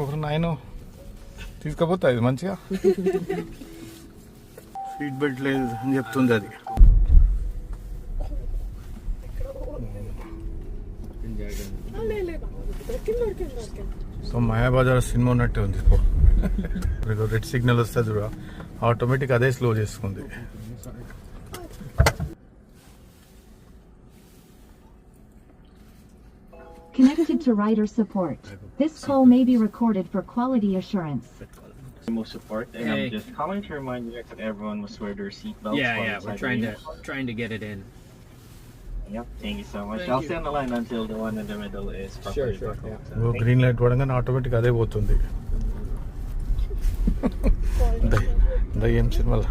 ఒకరు నాయన తీసుకపోతా ఇది మంచిగా సీట్ బెల్ట్ లేదు అని చెప్తుంది అది. సో మాయాబజార్ సినిమా ఉన్నట్టే ఉంది. రెడ్ సిగ్నల్ వస్తే చూడ ఆటోమేటిక్ అదే స్లో చేసుకుంది. Connected to rider support. This call may be recorded for quality assurance. Most support, and I'm just calling to remind you that everyone must wear their seatbelts. Yeah, we're trying to get it in. Yep, thank you so much. I'll stay on the line until the one in the middle is properly buckled. So green light పడగానే automatic అదే పోతుంది. దయ్యం సినిమాలో